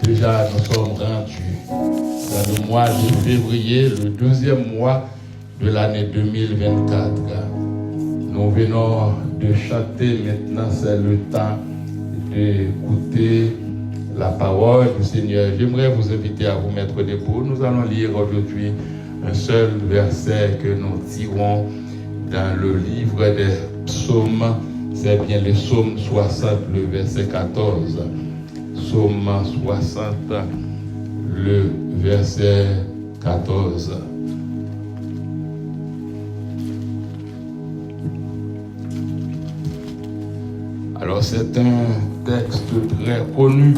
Déjà, nous sommes rendus dans le mois de février, le 12e mois de l'année 2024. Nous venons de chanter, maintenant c'est le temps d'écouter la parole du Seigneur. J'aimerais vous inviter à vous mettre debout. Nous allons lire aujourd'hui un seul verset que nous tirons dans le livre des psaumes. C'est bien le psaume 60, le verset 14. Psaume 60, le verset 14. Alors c'est un texte très connu.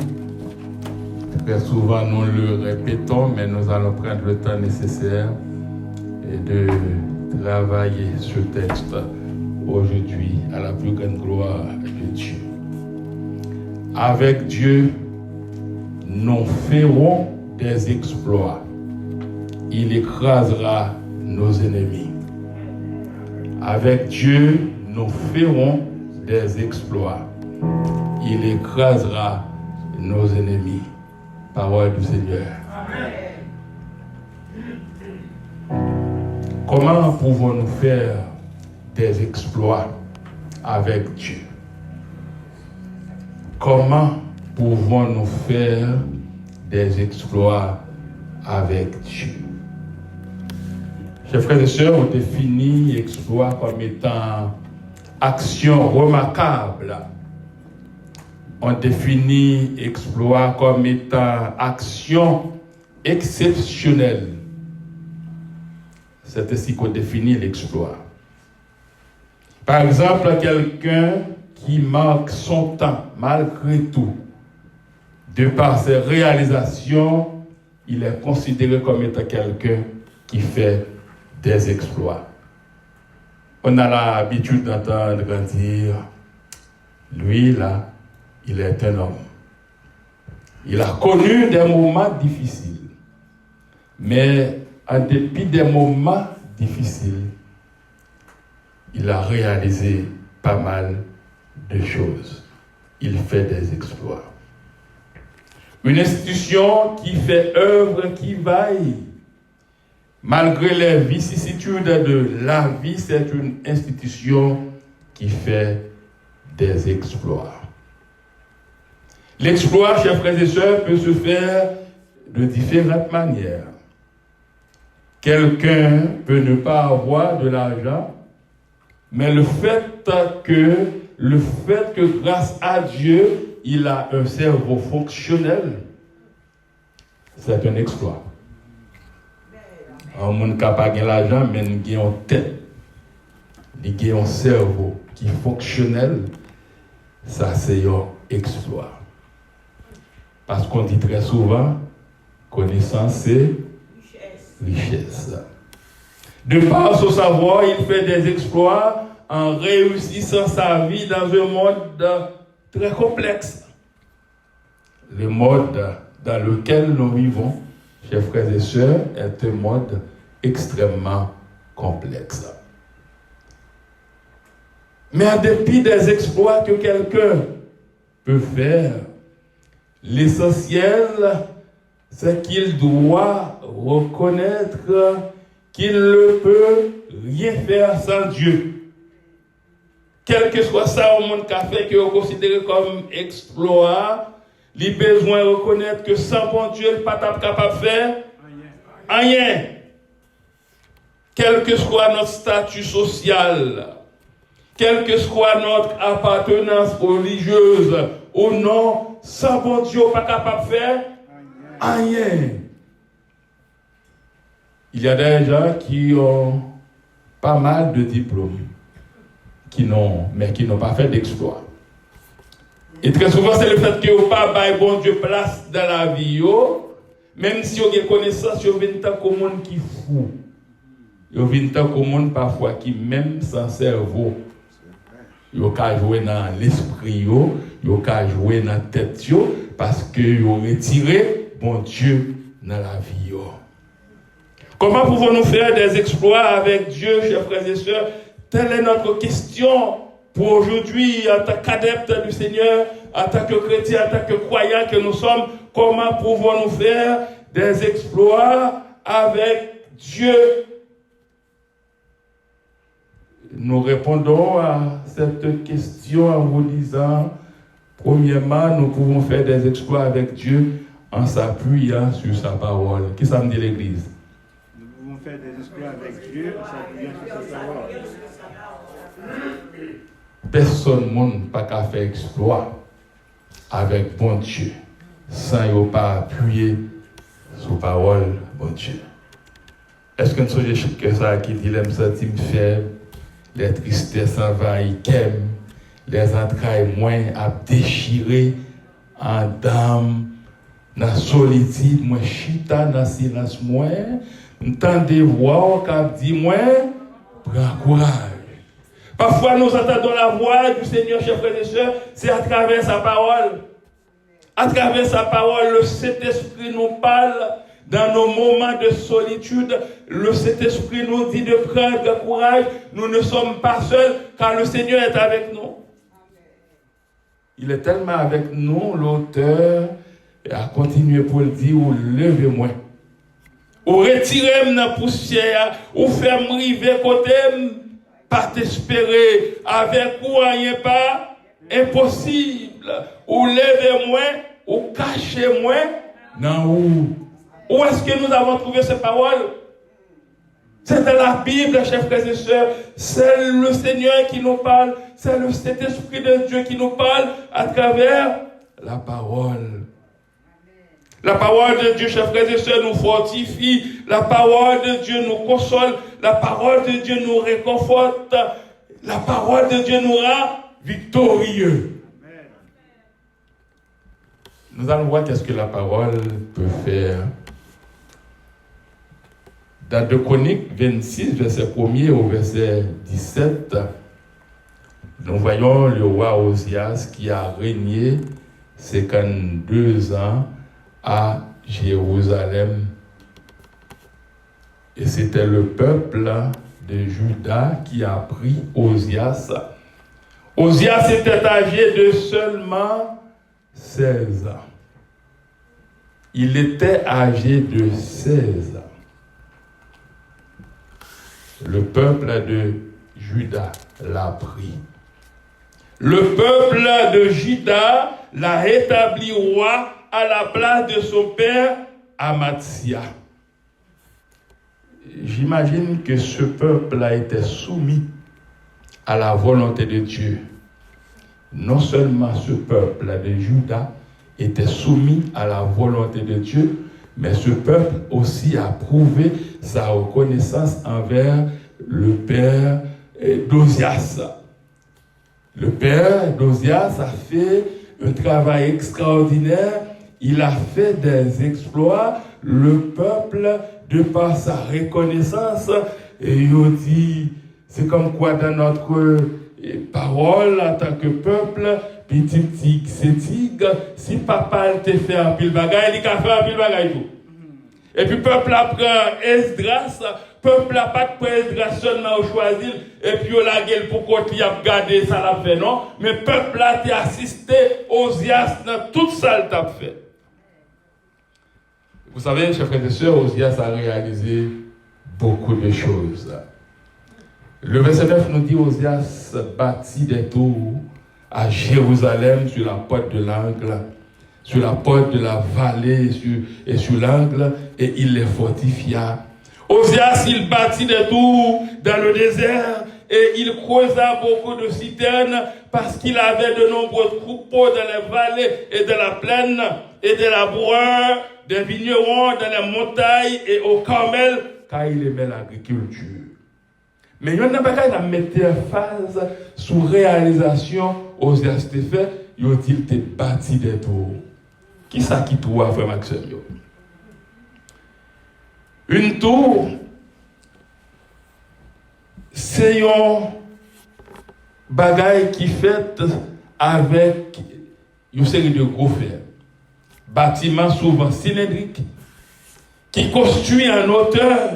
Très souvent nous le répétons, mais nous allons prendre le temps nécessaire et de travailler ce texte aujourd'hui à la plus grande gloire de Dieu. Avec Dieu, nous ferons des exploits. Il écrasera nos ennemis. Avec Dieu, nous ferons des exploits. Il écrasera nos ennemis. Parole du Seigneur. Amen. Comment pouvons-nous faire des exploits avec Dieu? Comment pouvons-nous faire des exploits avec Dieu? Chers frères et sœurs, on définit exploit comme étant action remarquable. On définit exploit comme étant action exceptionnelle. C'est ainsi qu'on définit l'exploit. Par exemple, quelqu'un qui marque son temps malgré tout, de par ses réalisations, il est considéré comme étant quelqu'un qui fait des exploits. On a l'habitude d'entendre dire, lui là, il est un homme. Il a connu des moments difficiles, mais en dépit des moments difficiles, il a réalisé pas mal de choses. Il fait des exploits. Une institution qui fait œuvre, qui vaille, malgré les vicissitudes de la vie, c'est une institution qui fait des exploits. L'exploit, chers frères et sœurs, peut se faire de différentes manières. Quelqu'un peut ne pas avoir de l'argent, mais le fait que grâce à Dieu, il a un cerveau fonctionnel, c'est un exploit. Un monde qui n'a pas l'argent, mais il a une tête, il a un cerveau qui est fonctionnel, ça c'est un exploit. Parce qu'on dit très souvent, connaissance c'est richesse. De par son savoir, il fait des exploits en réussissant sa vie dans un monde très complexe. Le monde dans lequel nous vivons, chers frères et sœurs, est un monde extrêmement complexe. Mais en dépit des exploits que quelqu'un peut faire, l'essentiel, c'est qu'il doit reconnaître qu'il ne peut rien faire sans Dieu. Quel que soit ça au monde qu'a fait, que vous considérez comme exploit, il a besoin de reconnaître que sans bon Dieu, il n'est pas capable de faire rien. Quel que soit notre statut social, quelle que soit notre appartenance religieuse ou non, sans bon Dieu, pas capable de faire rien. Il y a des gens qui ont pas mal de diplômes, mais qui n'ont pas fait d'exploit. Et très souvent, c'est le fait que vous pas bail bon Dieu place dans la vie, même si vous avez connaissance, vous venez tant comme monde qui fou. Vous venez tant comme monde parfois qui même sans cerveau. Vous pouvez jouer dans l'esprit, vous pouvez jouer dans la tête, parce que vous retirez bon Dieu dans la vie. Comment pouvons-nous faire des exploits avec Dieu, chers frères et sœurs? Telle est notre question pour aujourd'hui, en tant qu'adepte du Seigneur, en tant que chrétiens, en tant que croyants que nous sommes, comment pouvons-nous faire des exploits avec Dieu? Nous répondons à cette question en vous disant, premièrement, nous pouvons faire des exploits avec Dieu en s'appuyant sur sa parole. Qui ça me dit l'Église? Nous pouvons faire des exploits avec Dieu en s'appuyant sur sa parole. Personne ne peut pas faire exploit avec bon Dieu sans ne pas appuyer sur la parole bon Dieu. Est-ce que nous sommes que ça qui dit les sentir faible, les tristesses envahissent, les entrailles moins à déchirer en dame, dans la solitude, moi chita dans le silence, moi, entendez voix qui dit moi, prends courage. Parfois, nous entendons la voix du Seigneur, chers frères et sœurs, c'est à travers sa parole. À travers sa parole, le Saint-Esprit nous parle dans nos moments de solitude. Le Saint-Esprit nous dit de prendre courage. Nous ne sommes pas seuls, car le Seigneur est avec nous. Il est tellement avec nous, l'auteur a continué pour le dire, ou levez-moi. Ou retirez-moi dans la poussière, ou faites-moi river côté. Pas t'espérer, avec ou rien pas, impossible. Ou levez-moi, ou cachez-moi, non où? Où est-ce que nous avons trouvé ces paroles? C'est dans la Bible, chers frères et sœurs. C'est le Seigneur qui nous parle, c'est le Saint-Esprit de Dieu qui nous parle à travers la parole. La parole de Dieu, chers frères et sœurs, nous fortifie. La parole de Dieu nous console. La parole de Dieu nous réconforte. La parole de Dieu nous rend victorieux. Amen. Nous allons voir qu'est-ce que la parole peut faire. Dans 2 Chroniques 26, verset 1er au verset 17, nous voyons le roi Osias qui a régné 52 ans à Jérusalem. Et c'était le peuple de Juda qui a pris Osias. Osias était âgé de seulement 16 ans. Il était âgé de 16 ans. Le peuple de Juda l'a pris. Le peuple de Juda l'a établi roi à la place de son père Amatsia. J'imagine que ce peuple a été soumis à la volonté de Dieu. Non seulement ce peuple de Juda était soumis à la volonté de Dieu, mais ce peuple aussi a prouvé sa reconnaissance envers le père d'Osias. Le père d'Osias a fait un travail extraordinaire. Il a fait des exploits. Le peuple, de par sa reconnaissance, et il dit, c'est comme quoi dans notre parole en tant que peuple, petit si papa te fait un pile bagaille, il a fait un pile bagaille tout. Et puis peuple apprend Esdras, peuple n'a pas de Esdras seulement au choisir, et puis on la gueule pour qu'on y a gardé ça l'a fait, non? Mais peuple a été assisté Osias dans tout ça le t'a fait. Vous savez, chers frères et sœurs, Osias a réalisé beaucoup de choses. Le verset 9 nous dit Osias bâtit des tours à Jérusalem sur la porte de l'angle, sur la porte de la vallée et sur l'angle, et il les fortifia. Osias, il bâtit des tours dans le désert et il creusa beaucoup de citernes parce qu'il avait de nombreux troupeaux dans les vallées et de la plaine et de la broueur, des vignerons dans les montagnes et au Carmel, car il aimait l'agriculture. Mais il n'y a pas qu'à mettre en phase sous réalisation Osias te fait, il a bâti des tours. Qui ça qui trouve, frère Maxime? Une tour, c'est un bagage qui fait avec une série de gros fers. Bâtiment souvent cylindrique, qui construit en hauteur.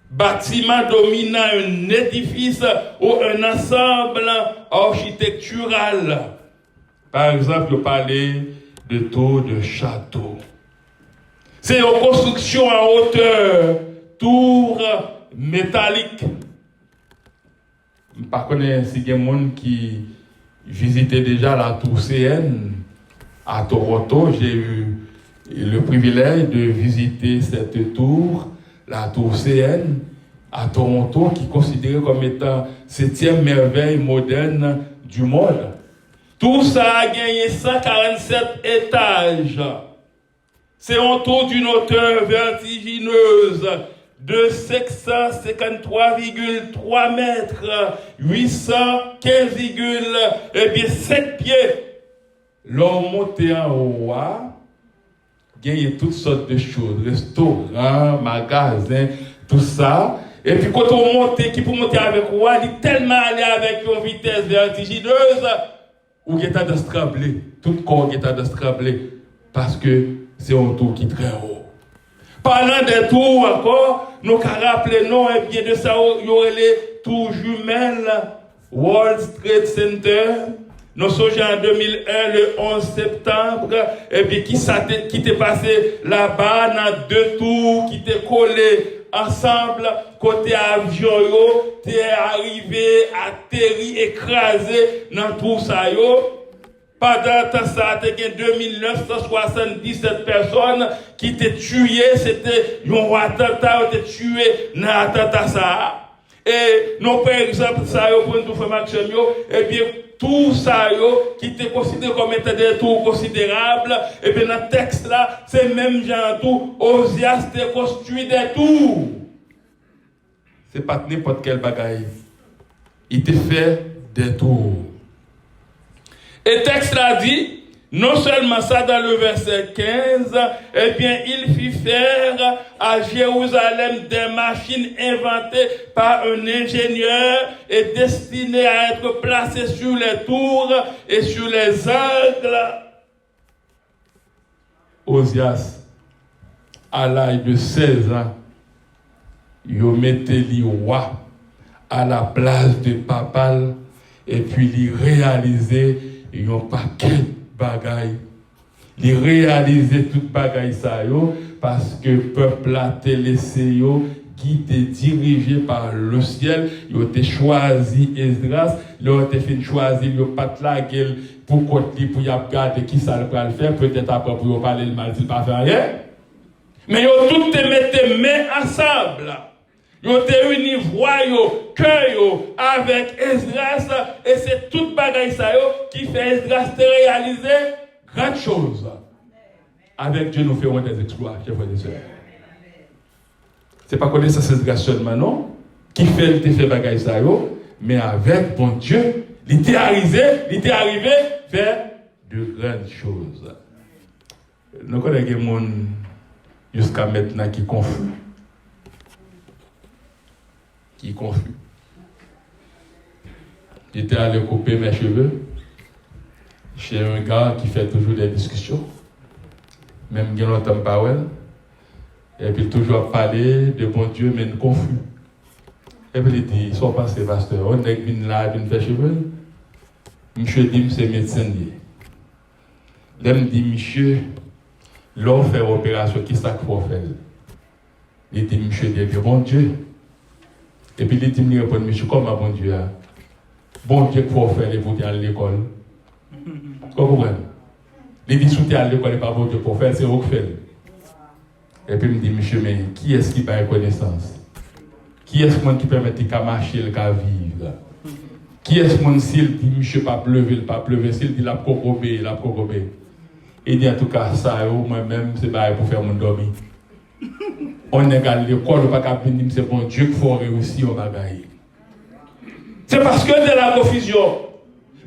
Bâtiment dominant un édifice ou un ensemble architectural. Par exemple, vous parlez de tour de château. C'est une construction en hauteur, tour métallique. Par contre, si il y a des gens qui visitaient déjà la tour CN à Toronto, j'ai eu le privilège de visiter cette tour, la tour CN à Toronto, qui est considérée comme étant 7e merveille moderne du monde. Tout ça a gagné 147 étages. C'est autour d'une hauteur vertigineuse de 553,3 mètres, 815,7 pieds. L'on montait en haut, gagné toutes sortes de choses, restaurants, magasins, tout ça. Et puis quand on montait, qui pour monter avec moi, il est tellement allé avec une vitesse vertigineuse, ou qui était de se trembler, tout le corps qui était de se trembler, parce que c'est un tour qui est très haut. Parlant des tours encore, nous avons rappelé non, et bien de ça, il y aurait les tours jumelles, World Trade Center. Nous sommes en 2001, le 11 septembre, et puis qui t'est passé là-bas dans 2 tours qui étaient collés ensemble, côté avion, t'es arrivé, atterri, écrasé dans tout ça, Pendant ça, il y a 2977 personnes qui étaient tuées, c'était un attentat, qui étaient tuées dans l'attentat ça. Et nous, par exemple, ça, pour nous faire Maxime, et bien, tout ça, qui était considéré comme étant des tours considérables, et bien, dans le texte là, c'est même genre tout, Osias te construit des tours. C'est pas n'importe quel bagaille. Il te fait des tours. Et le texte là dit, non seulement ça dans le verset 15, eh bien il fit faire à Jérusalem des machines inventées par un ingénieur et destinées à être placées sur les tours et sur les angles. Osias, à l'âge de 16 ans, il mettait les rois à la place de papal et puis il réalisait un paquet de bagailles. Il réalisait toute bagaille ça parce que le peuple a été laissé qui était dirigé par le ciel. Il a été choisi Esdras, il a été fait choisir le pat la gueule pour côté pour y regarder qui ça va le faire, peut-être après pour parler le mal, il pas faire rien. Mais ils ont tout mis main ensemble. Ils ont réuni voix, cœur avec Esdras, et c'est toute bagaille ça qui fait Esdras réaliser grandes choses. Avec Dieu, nous ferons des exploits, chers frères et sœurs. C'est pas connaissance Esdras seulement, non? Qui fait bagaille ça, mais avec bon Dieu, il était arrivé à faire de grandes choses. Nous connaissons des gens jusqu'à maintenant qui confus. J'étais allé couper mes cheveux chez un gars qui fait toujours des discussions, même il y a longtemps pas ouais, et puis toujours parler de bon Dieu, mais confus. Et puis il dit, sois passé pasteur, on est venu là, venu faire cheveux. Monsieur dit, c'est médecin. Il me dit, monsieur, l'on fait opération, qui ça qu'il faut faire? Il dit, monsieur, dit, bon Dieu. Et puis il dit, il répond, monsieur, comment bon Dieu a? Bon Dieu, qu'il faut faire, il faut aller à l'école. Vous comprenez? Il dit, si tu es à l'école, il pas bon Dieu pour faire, c'est vous qui faites. Et puis il me dit, monsieur, mais qui est-ce qui a connaissance? Qui est-ce qui permet de marcher, de vivre? Qui est-ce qui s'il dit, monsieur, pas pleuver, s'il dit, la cocobé. Il dit, en tout cas, ça, moi-même, c'est pas pour faire mon dormir. On est à l'école, on ne peut pas venir, c'est bon Dieu qu'il faut réussir au bagaille. C'est parce que de la confusion.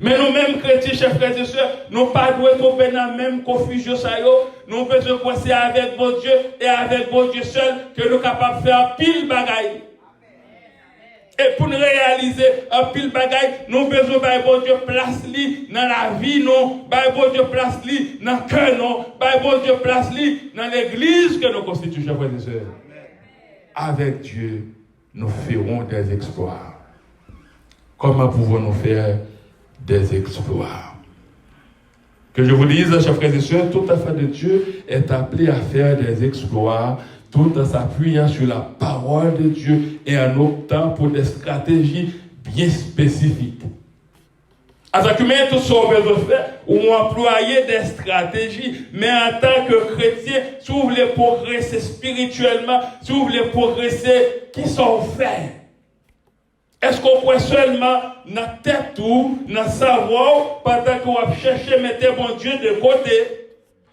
Mais nous-mêmes, chrétiens, chers frères et sœurs, nous pas doués tomber dans la même confusion. Nous besoin de penser avec bon Dieu et avec bon Dieu seul que nous sommes capables de faire pile bagaille. Et pour nous réaliser un pile bagaille, nous besoin de bon Dieu place li dans la vie, non. Bon Dieu place li dans le cœur, non. Bon Dieu place li dans l'église que nous constituons, chers frères et sœurs. Avec Dieu, nous ferons des exploits. Comment pouvons-nous faire des exploits? Que je vous dise, chers frères et sœurs, tout enfant de Dieu est appelé à faire des exploits, tout en s'appuyant sur la parole de Dieu et en optant pour des stratégies bien spécifiques. En tant qu'humain, tout ce qu'on besoin de faire, ou employer des stratégies, mais en tant que chrétien, si vous voulez progresser spirituellement, si vous voulez progresser, qui sont faits? Est-ce qu'on peut seulement dans tête ou dans savoir pendant qu'on va chercher mettre bon Dieu de côté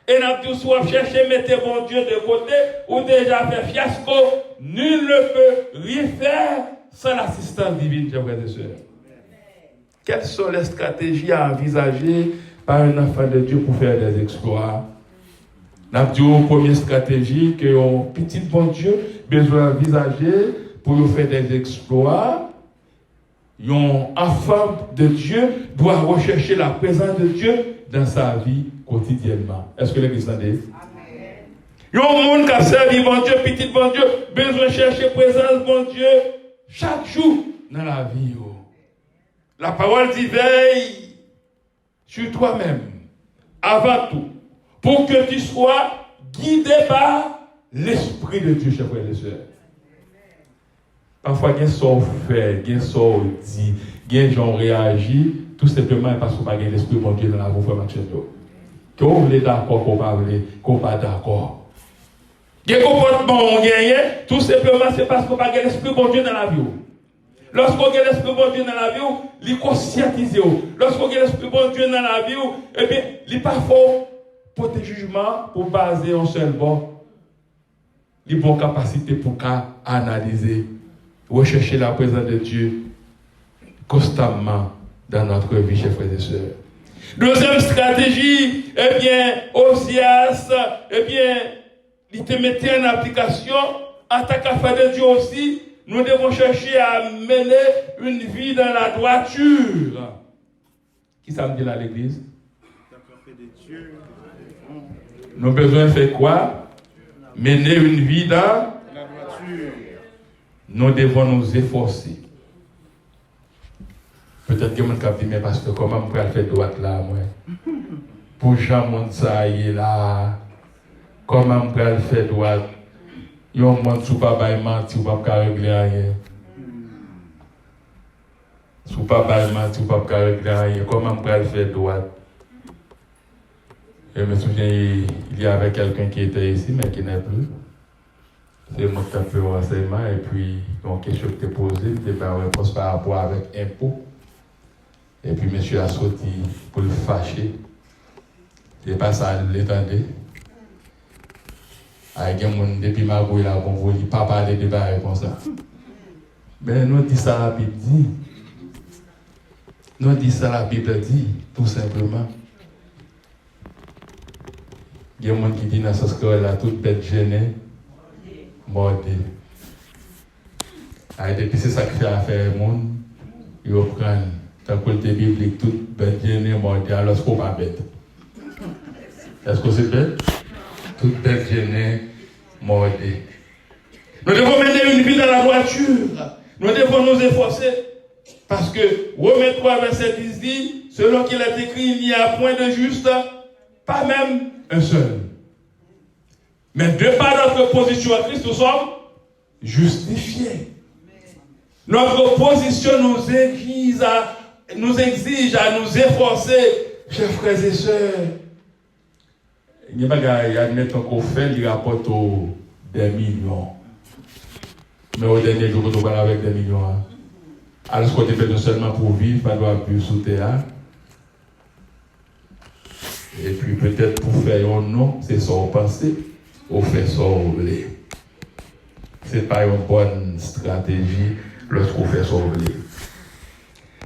et dans tout soit chercher mettre bon Dieu de côté ou déjà fait fiasco, nul ne peut rien faire sans l'assistance divine, chers frères et sœurs. Quelles sont les stratégies à envisager par un enfant de Dieu pour faire des exploits? Nous avons dit la première stratégie que un petit bon Dieu besoin d'envisager pour faire des exploits. Un enfant de Dieu doit rechercher la présence de Dieu dans sa vie quotidiennement. Est-ce que l'Église entendait? Il y a un monde qui a servi bon Dieu, petit bon Dieu, besoin de chercher la présence bon Dieu chaque jour dans la vie. La parole dit veille sur toi-même, avant tout, pour que tu sois guidé par l'Esprit de Dieu, chers frères et sœurs. Parfois, il y a des choses fait, il y a des choses dit, il y a des gens réagissent, tout simplement parce qu'on n'a pas l'Esprit de Dieu dans la vie, frère Maxime. Que vous voulez d'accord, qu'on pas d'accord. Il y a des comportements qu'on gagne, tout simplement c'est parce qu'on n'a pas l'Esprit de Dieu dans la vie. Lorsqu'on a l'Esprit de Dieu dans la vie, il est conscientisé. Lorsqu'on a l'Esprit de Dieu dans la vie, eh bien, il n'est pas fort pour tes jugements, pour baser en seul bon. Il a bonne capacité pour analyser, rechercher la présence de Dieu constamment dans notre vie, chers frères et sœurs. Deuxième stratégie, eh bien, Osias, eh bien, il te mettait en application en tant qu'enfant de Dieu aussi. Nous devons chercher à mener une vie dans la droiture. Qui ça me dit là à l'église? Nous avons besoin de faire quoi? Mener une vie dans la droiture. Nous devons nous efforcer. Peut-être que mon cap dit, mais parce que comment je peux faire droite là, moi? Pour jamais ça y est là. Comment je peux faire droite? Yon monde sou pa bay manti ou pa régler rien. Sou pa bay manti ou pa régler rien. Comment on peut faire droite? Je me souviens, il y avait quelqu'un qui était ici, mais qui n'est plus. C'est moi qui ai fait un renseignement, et puis, une question qui était posée, il était en réponse par rapport avec impôt. Et puis, monsieur a sorti pour le fâcher. C'est pas ça, l'étendait. Avec un monde depuis ma bouille là, bon, vous ne pas parler de barres comme ça. Mais nous disons ça la Bible dit. Nous disons ça la Bible dit, tout simplement. Il y a un monde qui dit dans ce score là, toute bête gênée, mordée. Depuis c'est ça qui fait affaire au monde, ils reprennent. Dans le côté biblique, toute bête gênée, mordée, alors ce n'est pas bête. Est-ce que c'est bête? Toute bête gênée, mordée. Nous devons mener une vie dans la droiture. Nous devons nous efforcer. Parce que Romains 3, verset 10 dit, selon qu'il est écrit, il n'y a point de juste, pas même un seul. Mais de par notre position à Christ, nous sommes justifiés. Notre position nous exige à nous efforcer, chers frères et sœurs. Il y a admettons qu'on fait, il rapporte des millions. Mais au dernier jour, on parle avec des millions. Alors, ce qu'on fait seulement pour vivre, pas doit vivre sous terre. Et puis, peut-être pour faire un nom, c'est ça, on pense, on fait ça, on voulait. Ce n'est pas une bonne stratégie lorsqu'on fait ça, on voulait.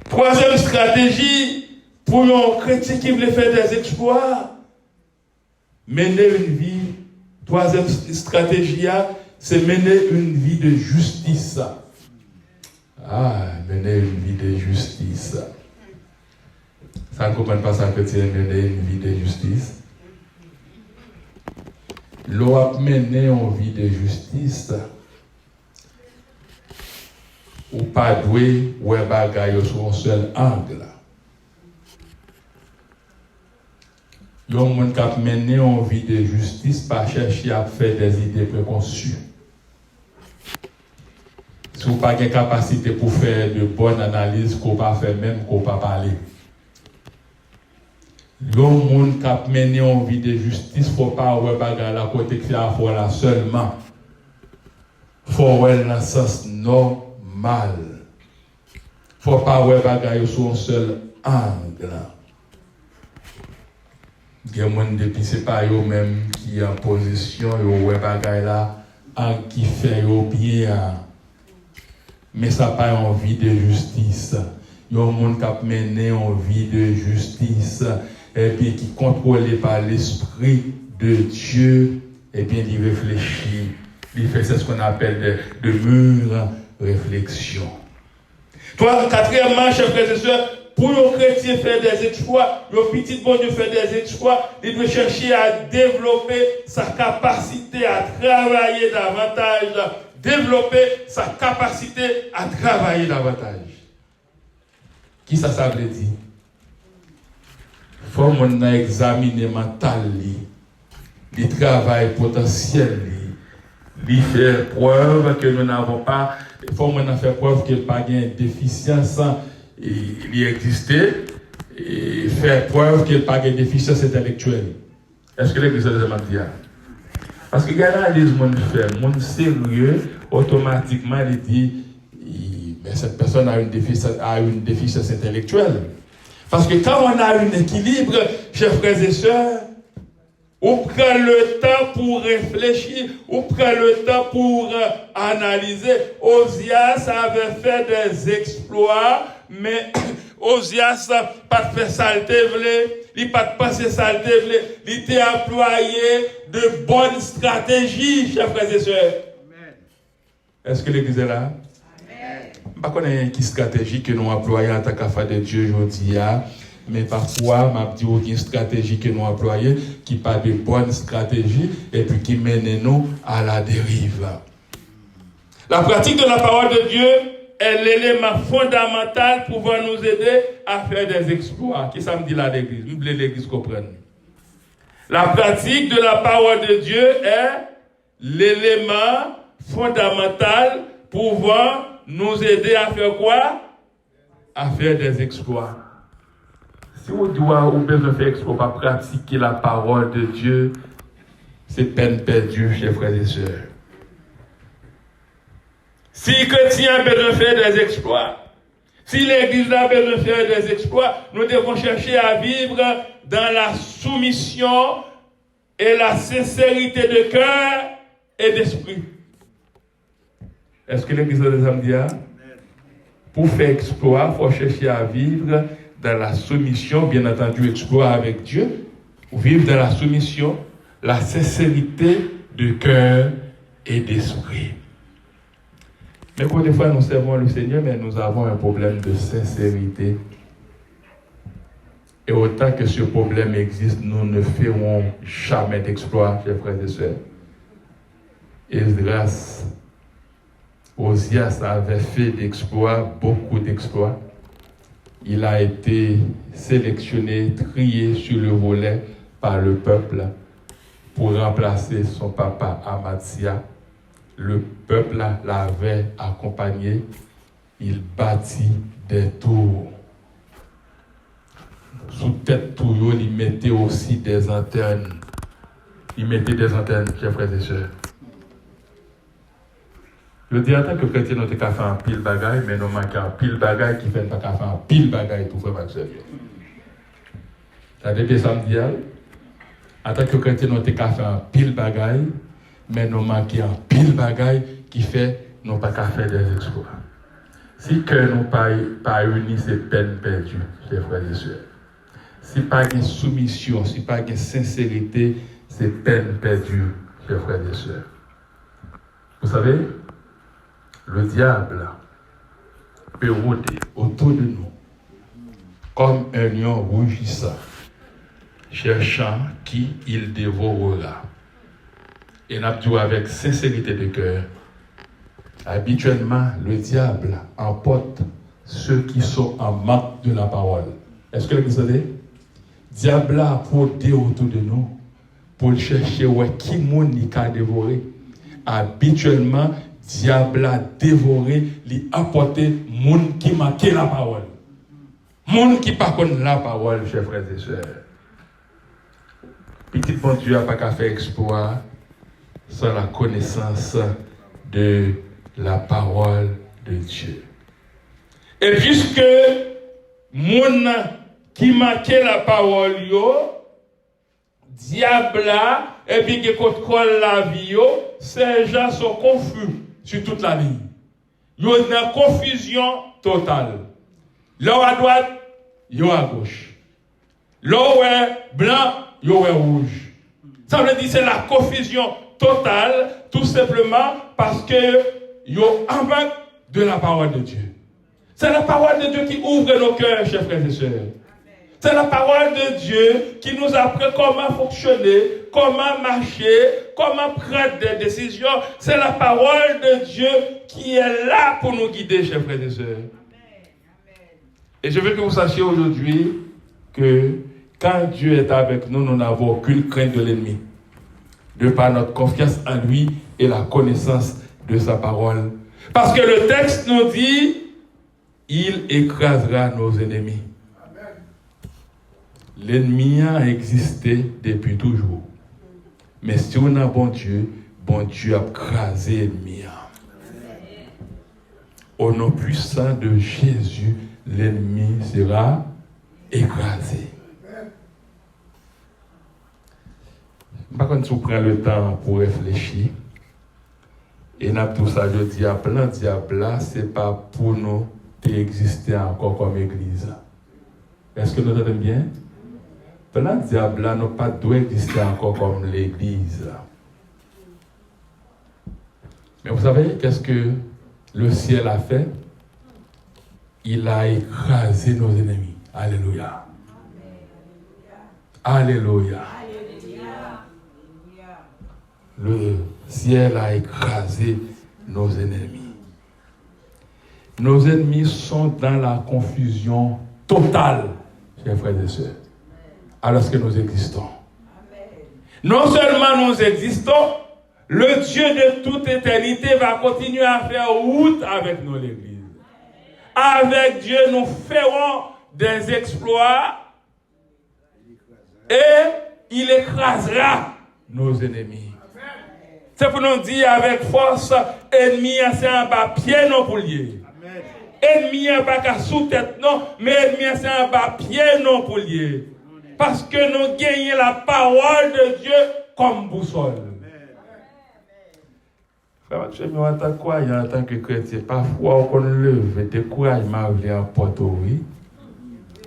Troisième stratégie, pour un chrétien qui voulait faire des exploits, mener une vie, troisième stratégie, c'est mener une vie de justice. Mener une vie de justice. Ça ne comprend pas ça que tu mener une vie de justice. L'on mener une vie de justice. Ou pas doué ou un bagage sur un seul angle. Il y a un monde qui a mené en vie de justice, pas chercher à faire des idées préconçues. Si vous n'avez pas de capacité pour faire de bonnes analyses, qu'on ne peut pas faire même, qu'on ne peut pas parler. Le monde qui a mené en vie de justice, il ne faut pas avoir la côté qui a fait là seulement. Il faut avoir dans le sens normal. Il ne faut pas avoir bagaille sur un seul angle. Il y a des gens depuis ce n'est pas eux-mêmes qui sont en position, ils ont bagaille là, qui fait bien. Mais ça n'a pas envie de justice. Il y a un monde qui a mené en vie de justice. Et puis qui contrôlé par l'Esprit de Dieu, et bien il réfléchit. Il fait ce qu'on appelle de mûre réflexion. Toi, quatrièmement, chers frères et sœurs, pour nos chrétiens faire des exploits, nos petits bon Dieu faire des exploits, il doit chercher à développer sa capacité à travailler davantage, développer sa capacité à travailler davantage. Qui ça veut dire? Il faut qu'on examine mental, le travail potentiel, lui faire preuve que nous n'avons pas, il faut qu'on faire preuve qu'il n'y a pas de déficience, il existait, et faire preuve qu'il n'y a pas de déficience intellectuelle. Est-ce que l'Église a dit? Parce que il y a l'analyse fait, mon sérieux, automatiquement, il dit, mais cette personne a une déficience intellectuelle. Parce que quand on a un équilibre, chers frères et sœurs, on prend le temps pour réfléchir, on prend le temps pour analyser. Ozias avait fait des exploits, mais Ozias n'a pas fait saleté, il n'a pas pensé saleté, il était employé de bonnes stratégies, chers frères et sœurs. Est-ce que l'Église est là? Je ne sais pas quelle stratégie que nous employons en tant qu'affaire de Dieu aujourd'hui, mais parfois, je dis une stratégie que nous employons qui n'est pas de bonne stratégie et puis qui mène nous à la dérive. La pratique de la parole de Dieu est l'élément fondamental pouvant nous aider à faire des exploits. Qu'est-ce que ça me dit là l'Église? Nous voulons l'Église comprendre. La pratique de la parole de Dieu est l'élément fondamental pouvant nous aider à faire quoi? À faire des exploits. Si on doit ou besoin de faire exploit, pas pratiquer la parole de Dieu, c'est peine perdue, chers frères et sœurs. Si les chrétiens ont besoin de faire des exploits, si l'Église a besoin de faire des exploits, nous devons chercher à vivre dans la soumission et la sincérité de cœur et d'esprit. Est-ce que l'Église des âmes dit? Pour faire exploit, il faut chercher à vivre dans la soumission, bien entendu, exploit avec Dieu, ou vivre dans la soumission, la sincérité de cœur et d'esprit. Mais quand des fois nous servons le Seigneur, mais nous avons un problème de sincérité. Et autant que ce problème existe, nous ne ferons jamais d'exploit, chers frères et sœurs. Esdras, Ozias avait fait d'exploits, beaucoup d'exploits. Il a été sélectionné, trié sur le volet par le peuple pour remplacer son papa Amatzia. Le peuple l'avait accompagné. Il bâtit des tours. Sous tête tour, il mettait aussi des antennes. Il mettait des antennes, chers frères et sœurs. Je dis en tant que chrétien, nous avons fait un pile bagaille, mais nous manquons un pile bagaille qui fait pas faire un pile bagaille tout frère Maxime. Ça depuis samedi, en tant que chrétien, nous avons fait un pile bagaille, mais nous manquons un pile bagaille qui fait nous pas faire des exploits. Si que nous pas unis, c'est peine perdue, chers frères et sœurs. Si pas de soumission, si pas de sincérité, c'est peine perdue, chers frères et sœurs. Vous savez, le diable peut rôder autour de nous comme un lion rougissant, cherchant qui il dévorera. Et nous avons avec sincérité de cœur, habituellement, le diable emporte ceux qui sont en manque de la parole. Est-ce que vous savez? diable a porté autour de nous pour chercher qui monde il a dévoré. Habituellement, diable a dévoré, il a apporté monde qui manquait la parole. Monde qui pas connaît la parole, chers frères et sœurs. Petit bon Dieu n'a pas qu'à faire exploit sans la connaissance de la parole de Dieu. Et puisque monde qui manquait la parole, diable et puis qui contrôle la vie, ces gens sont confus sur toute la ligne. Ils ont une confusion totale. L'eau à droite, l'eau à gauche. L'eau est blanc, l'eau est rouge. Ça veut dire que c'est la confusion totale, tout simplement parce que ils ont en manque de la parole de Dieu. C'est la parole de Dieu qui ouvre nos cœurs, chers frères et sœurs. C'est la parole de Dieu qui nous apprend comment fonctionner, comment marcher, comment prendre des décisions. C'est la parole de Dieu qui est là pour nous guider, chers frères et sœurs. Et je veux que vous sachiez aujourd'hui que quand Dieu est avec nous, nous n'avons aucune crainte de l'ennemi. De par notre confiance en lui et la connaissance de sa parole. Parce que le texte nous dit, il écrasera nos ennemis. L'ennemi a existé depuis toujours. Mais si on a bon Dieu a écrasé l'ennemi. Au nom puissant de Jésus, l'ennemi sera écrasé. Par contre, si vous prenez le temps pour réfléchir, et n'a tout ça, le diable, ce n'est pas pour nous d'exister encore comme église. Est-ce que nous entendons bien? Le diable n'a pas dû exister encore comme l'église. Mais vous savez, qu'est-ce que le ciel a fait? Il a écrasé nos ennemis. Alléluia. Alléluia. Le ciel a écrasé nos ennemis. Nos ennemis sont dans la confusion totale, chers frères et sœurs, alors que nous existons. Non seulement nous existons, le Dieu de toute éternité va continuer à faire route avec nous, l'Église. Avec Dieu, nous ferons des exploits et il écrasera nos ennemis. C'est pour nous dire avec force, ennemi, c'est un bas pied non pour lier. Ennemi, pas qu'à sous-tête non, mais ennemi, c'est un bas pied non pour lier. Parce que nous gagnons la parole de Dieu comme boussole. Frère, tu es en tant que croyant, en tant que chrétien, parfois on lève des couragements en porte, oui.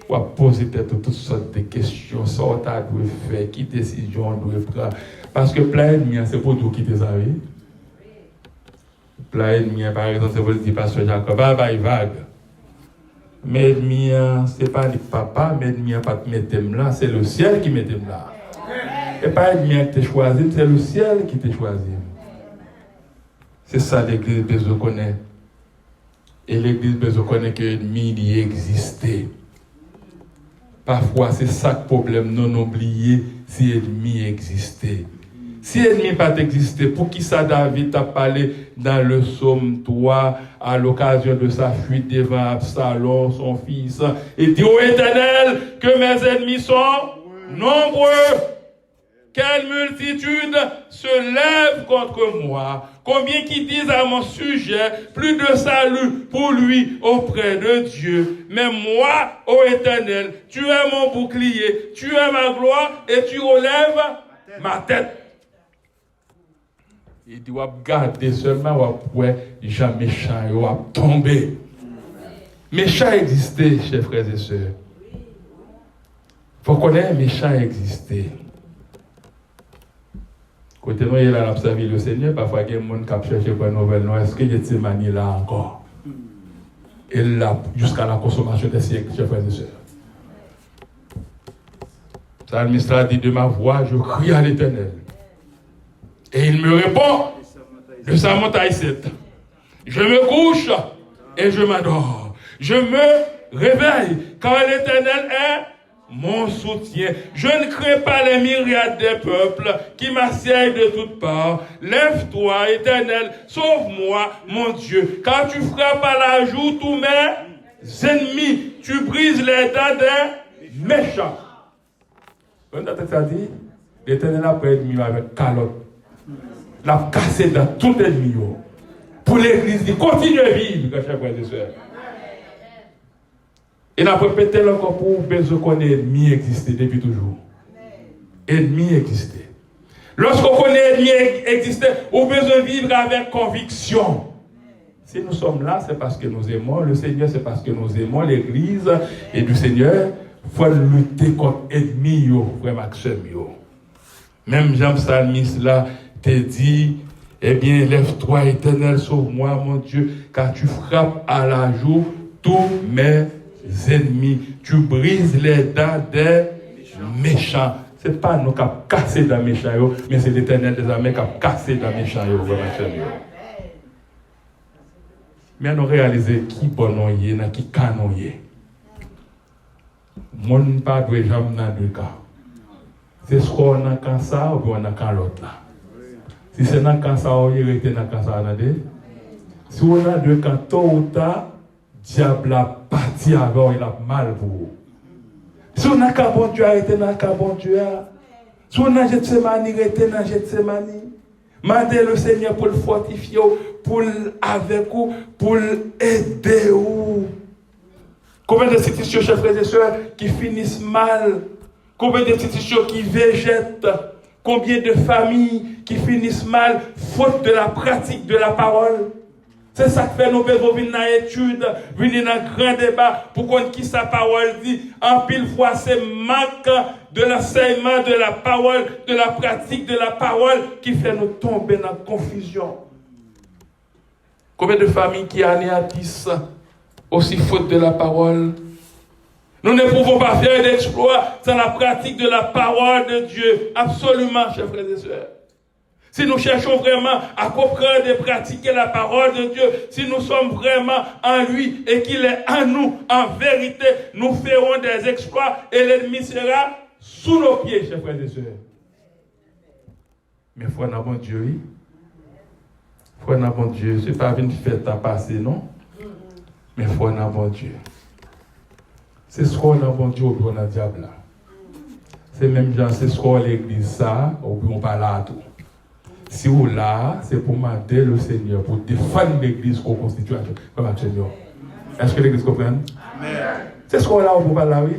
On poser toutes sortes de questions, ça on doit faire, qui décision on doit prendre. Parce que plein d'ennemis, c'est pour tout qui te savent. Plein d'ennemis, par exemple, c'est pour le dire, Pasteur Jacob, vague. Mais l'ennemi, ce n'est pas le papa, mais l'ennemi n'a pas te mettre là, c'est le ciel qui met là. Et pas l'ennemi qui t'a choisi, c'est le ciel qui t'a choisi. C'est ça l'église besoin connaître. Et l'église besoin connaître que l'ennemi y existait. Parfois, c'est ça le problème, non oublié si l'ennemi existait. Si l'ennemi n'a pas existé, pour qui ça David a parlé dans le psaume 3 à l'occasion de sa fuite devant Absalom, son fils, et dit ô Éternel, que mes ennemis sont nombreux. Quelle multitude se lève contre moi. Combien qui disent à mon sujet, plus de salut pour lui auprès de Dieu. Mais moi, ô Éternel, tu es mon bouclier, tu es ma gloire et tu relèves ma tête. Il dit, garder seulement, jamais méchant, il va tomber. Méchant existait, chers frères et sœurs. Il faut connaître méchant existait. Quand nous sommes là, observer le Seigneur, parfois il y a des gens qui cherchent pour une nouvelle, est-ce qu'il y a des manies là encore? Et là, jusqu'à la consommation des siècles, chers frères et sœurs. Psalmiste a dit, de ma voix, je crie à l'Éternel. Et il me répond de sa montagne 7. Je me couche et je m'adore. Je me réveille car l'Éternel est mon soutien. Je ne crains pas les myriades des peuples qui m'assiègent de toutes parts. Lève-toi, Éternel, sauve-moi, mon Dieu, car tu frappes à la joue tous mes ennemis. Tu brises les dents des méchants. Quand ça dit, l'Éternel a pris l'ennemi avec calotte. L'a cassé dans tout ennemi. Pour l'église, il continue à vivre, chers frères et sœurs. Et n'a pas répété encore pour besoin qu'on ait ennemi existé depuis toujours. Ennemi existé. Lorsqu'on connaît ennemi existé, on a besoin de vivre avec conviction. Si nous sommes là, c'est parce que nous aimons le Seigneur, c'est parce que nous aimons l'église et du Seigneur. Il faut lutter contre l'ennemi, frère Maxime. Même Jean Psalmiste là, te dit, eh bien, lève-toi, Éternel, sauve-moi, mon Dieu, car tu frappes à la joue tous mes ennemis. Tu brises les dents des méchants. Ce n'est pas nous qui avons cassé dans les méchants, mais c'est l'Éternel des armées qui a cassé dans les méchants. Mais nous réalisons qui bon nous est, qui canon est. Mon pas doit jamais dans deux cas. C'est ce qu'on a quand ça ou on a quand l'autre là. Si c'est dans quand ça, on y était dans quand ça. Si on a deux cas, tôt ou tard, diable a parti avant, il a mal pour vous. Si on a qu'un bon Dieu, arrêtez dans qu'un bon Dieu. Si on a Gethsemane, arrêtez dans Gethsemane. Mandez le Seigneur pour le fortifier, pour avec vous, pour aider vous. Combien de situations, chers frères et sœurs, qui finissent mal? Combien de situations qui végètent? Combien de familles qui finissent mal, faute de la pratique de la parole? C'est ça que fait nos besoins venir dans l'étude, venir dans le grand débat, pour qu'on qui sa parole dit. En pile fois, c'est manque de l'enseignement de la parole, de la pratique de la parole, qui fait nous tomber dans la confusion. Combien de familles qui anéantissent aussi faute de la parole? Nous ne pouvons pas faire d'exploit sans la pratique de la parole de Dieu. Absolument, chers frères et sœurs. Si nous cherchons vraiment à comprendre et pratiquer la parole de Dieu, si nous sommes vraiment en lui et qu'il est en nous, en vérité, nous ferons des exploits et l'ennemi sera sous nos pieds, chers frères et sœurs. Mais il faut un bon Dieu, oui. Il faut un bon Dieu. Ce n'est pas une fête à passer, non? Mais il faut un bon Dieu. C'est ce qu'on a bon Dieu ou bien on a diable là. C'est même genre, c'est ce qu'on l'église ça, ou bien on parle à tout. Si vous là, c'est pour demander le Seigneur, pour défendre l'église qu'on constitue comme un Seigneur. Est-ce que l'église comprend? C'est ce qu'on a là, on parle là, oui.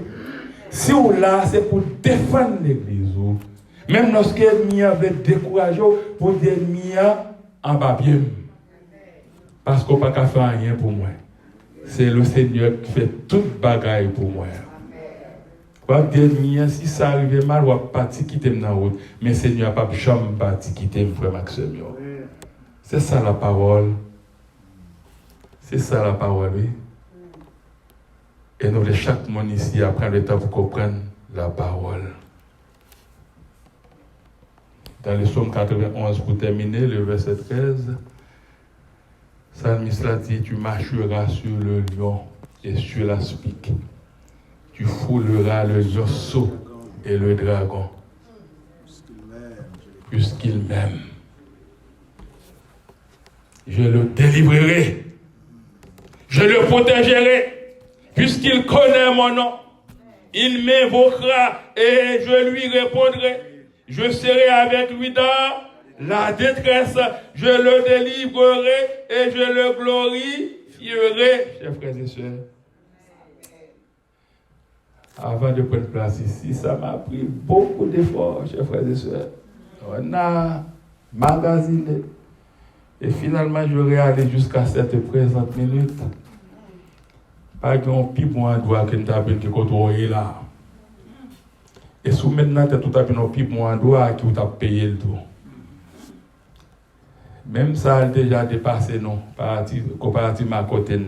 Si vous là, c'est pour défendre l'église. Même lorsque l'ennemi avait découragé, pour dire l'ennemi en bas bien. Parce qu'on n'a pas faire rien pour moi. C'est le Seigneur qui fait toute bagaille pour moi. Si ça arrive mal, on va partir quitter dans la route. Mais le Seigneur n'a pas jamais parti quitter mon frère Maxime. C'est ça la parole. C'est ça la parole, oui. Et nous, chaque monde ici, apprendre le temps pour comprendre la parole. Dans le psaume 91, pour terminer, le verset 13, Psalmiste dit, tu marcheras sur le lion et sur l'aspic. Tu fouleras le lionceau et le dragon, puisqu'il m'aime. Je le délivrerai. Je le protégerai, puisqu'il connaît mon nom. Il m'invoquera et je lui répondrai. Je serai avec lui dans la détresse. Je le délivrerai et je le glorifierai. Chers frères et sœurs, avant de prendre place ici, ça m'a pris beaucoup d'efforts, chers frères et sœurs. On a magasiné. Et finalement, j'aurais allé jusqu'à cette présente minute. Pas qu'on pipe moi doigt que nous avons que côté là. Et sous maintenant, tu as tout à fait un pipe moi doigt qui vous a payé le tout. Même ça a déjà dépassé, non, comparativement à côté de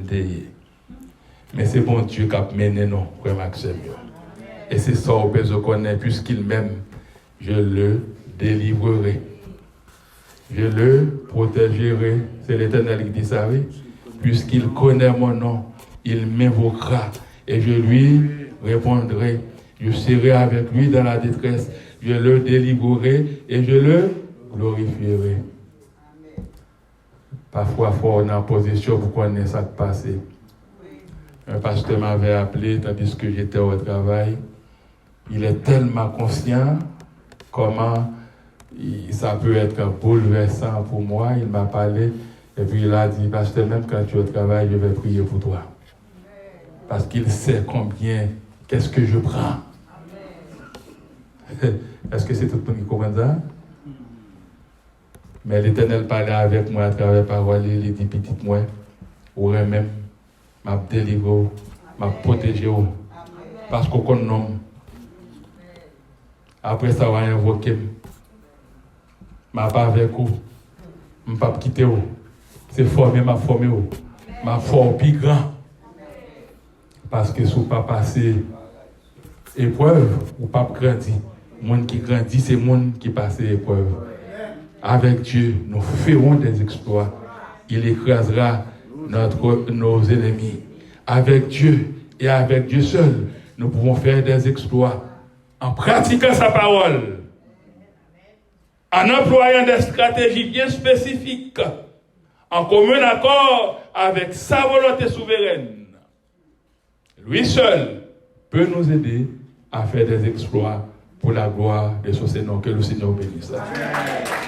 mais c'est bon Dieu qui a mené nous, frère Maxime. Et c'est ça au besoin de connaître, puisqu'il m'aime, je le délivrerai. Je le protégerai. C'est l'Éternel qui dit ça, oui. Puisqu'il connaît mon nom, il m'invoquera et je lui répondrai. Je serai avec lui dans la détresse. Je le délivrerai et je le glorifierai. Parfois, on est en position pour connaître ça qui passe. Un pasteur m'avait appelé tandis que j'étais au travail. Il est tellement conscient comment ça peut être bouleversant pour moi. Il m'a parlé et puis il a dit, pasteur, même quand tu es au travail, je vais prier pour toi. Parce qu'il sait combien, qu'est-ce que je prends. Est-ce que c'est tout le monde qui comprend ça? Mais l'Éternel parlait avec moi à travers parole, il dit, petite moi, ou même, m'a délivré, m'a protégé, parce qu'on connaît nom. Après ça, on va invoquer, m'a pas avec vous, m'a pas quitté vous. C'est formé, m'a formé vous, m'a formé plus grand. Parce que si vous pas passé épreuve, ou pas grandi. Le monde qui grandit, c'est le monde qui passe épreuve. Avec Dieu, nous ferons des exploits. Il écrasera nos ennemis. Avec Dieu et avec Dieu seul, nous pouvons faire des exploits. En pratiquant sa parole, en employant des stratégies bien spécifiques, en commun accord avec sa volonté souveraine. Lui seul peut nous aider à faire des exploits pour la gloire de son Seigneur. Que le Seigneur bénisse. Amen.